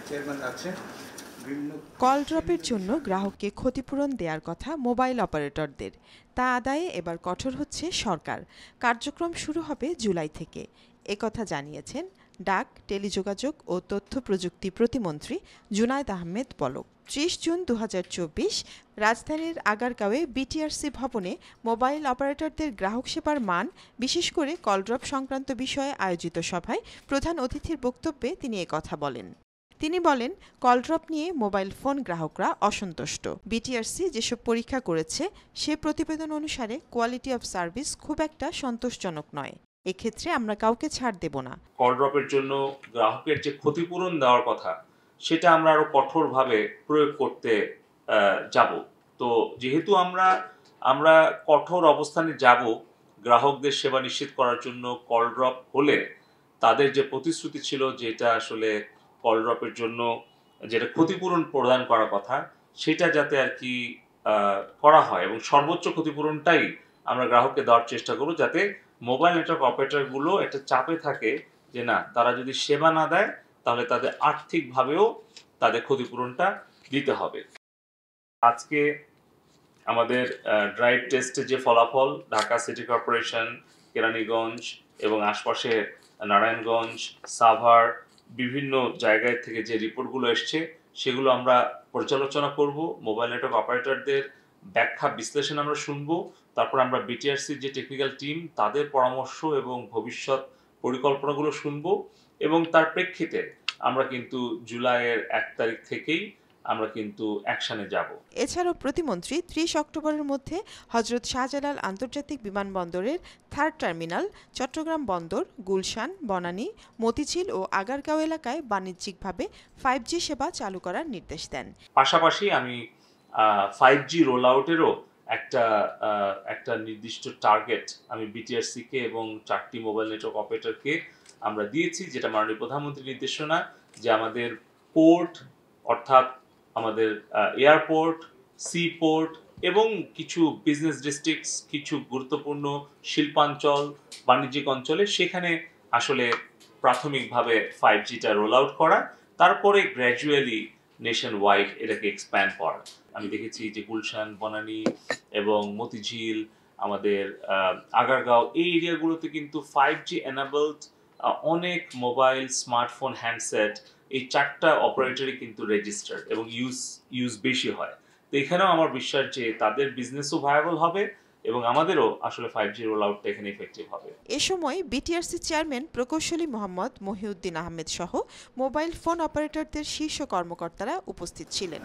Chairman আছেন। Call ড্রপের জন্য গ্রাহককে ক্ষতিপূরণ দেওয়ার কথা মোবাইল অপারেটরদের, তা আদায়ে এবার কঠোর হচ্ছে সরকার। কার্যক্রম শুরু হবে জুলাই থেকে, একথা জানিয়েছেন ডাক, টেলিযোগাযোগ ও তথ্য প্রযুক্তি প্রতিমন্ত্রী জুনায়েদ আহমেদ পলক। ৩০ জুন ২০২৪ রাজধানীর আগারগাঁওয়ে বিটিআরসি ভবনে মোবাইল অপারেটরদের গ্রাহক সেবার মান, বিশেষ করে কলড্রপ সংক্রান্ত বিষয়ে আয়োজিত সভায় প্রধান অতিথির বক্তব্যে তিনি একথা বলেন। তিনি বলেন, কলড্রপ নিয়ে মোবাইল ফোন গ্রাহকরা অসন্তুষ্ট। বিটিআরসি যেসব পরীক্ষা করেছে সে প্রতিবেদন অনুসারে কোয়ালিটি অফ সার্ভিস খুব একটা সন্তোষজনক নয়। এক্ষেত্রে আমরা কাউকে ছাড় দেব না। কলড্রপের জন্য গ্রাহকের যে ক্ষতিপূরণ দেওয়ার কথা সেটা আমরা আরো কঠোরভাবে প্রয়োগ করতে যাব। তো যেহেতু আমরা কঠোর অবস্থানে যাব গ্রাহকদের সেবা নিশ্চিত করার জন্য, কলড্রপ হলে তাদের যে প্রতিশ্রুতি ছিল যেটা আসলে কলড্রপের জন্য যেটা ক্ষতিপূরণ প্রদান করার কথা সেটা যাতে আর কি করা হয়, এবং সর্বোচ্চ ক্ষতিপূরণটাই আমরা গ্রাহককে দেওয়ার চেষ্টা করব, যাতে মোবাইল নেটওয়ার্ক অপারেটরগুলো একটা চাপে থাকে যে না, তারা যদি সেবা না দেয় তাহলে তাদের আর্থিকভাবেও তাদের ক্ষতিপূরণটা দিতে হবে। আজকে আমাদের ড্রাইভ টেস্টে যে ফলাফল, ঢাকা সিটি কর্পোরেশন, কেরানীগঞ্জ এবং আশপাশে নারায়ণগঞ্জ, সাভার, বিভিন্ন জায়গায় থেকে যে রিপোর্টগুলো এসছে সেগুলো আমরা পর্যালোচনা করব। মোবাইল নেটওয়ার্ক অপারেটরদের ব্যাখ্যা বিশ্লেষণ আমরা শুনবো। তারপর আমরা বিটিআরসির যে টেকনিক্যাল টিম তাদের পরামর্শ এবং ভবিষ্যৎ পরিকল্পনাগুলো শুনবো, এবং তার প্রেক্ষিতে আমরা কিন্তু জুলাইয়ের ১ তারিখ থেকেই আমরা কিন্তু অ্যাকশনে যাব। এছাড়াও প্রতিমন্ত্রী ৩০ অক্টোবরের মধ্যে হযরত শাহজালাল আন্তর্জাতিক বিমানবন্দরের থার্ড টার্মিনাল, চট্টগ্রাম বন্দর, গুলশান, বনানী, মতিঝিল ও আগারগাঁও এলাকায় বাণিজ্যিকভাবে 5G সেবা চালু করার নির্দেশ দেন। পাশাপাশি আমি 5G রোল আউটেরও একটা নির্দিষ্ট টার্গেট আমি বিটিআরসি কে এবং 4টি মোবাইল নেটওয়ার্ক অপারেটরকে আমরা দিয়েছি, যেটা মাননীয় প্রধানমন্ত্রীর নির্দেশনা, যে আমাদের পোর্ট অর্থাৎ আমাদের এয়ারপোর্ট, সি পোর্ট এবং কিছু বিজনেস ডিস্ট্রিক্টস, কিছু গুরুত্বপূর্ণ শিল্পাঞ্চল, বাণিজ্যিক অঞ্চলে সেখানে আসলে প্রাথমিকভাবে 5Gটা রোল আউট করা, তারপরে গ্র্যাজুয়ালি নেশন ওয়াইড এটাকে এক্সপ্যান্ড করা। আমি দেখেছি যে গুলশান, বনানী এবং মতিঝিল, আমাদের আগারগাঁও, এই এরিয়াগুলোতে কিন্তু 5G এনাবলড অনেক মোবাইল, স্মার্টফোন, হ্যান্ডসেট, এই 4টা অপারেটরই কিন্তু রেজিস্টার্ড এবং ইউজ বেশি হয়। তো এখানেও আমার বিশ্বাস যে তাদের বিজনেসও ভায়াবল হবে এবং আমাদেরও আসলে 5G রোল আউটটা এখানে ইফেক্টিভ হবে। এ সময় বিটিআরসি চেয়ারম্যান প্রকৌশলী মোহাম্মদ মহিউদ্দিন আহমেদ সহ মোবাইল ফোন অপারেটরদের শীর্ষ কর্মকর্তারা উপস্থিত ছিলেন।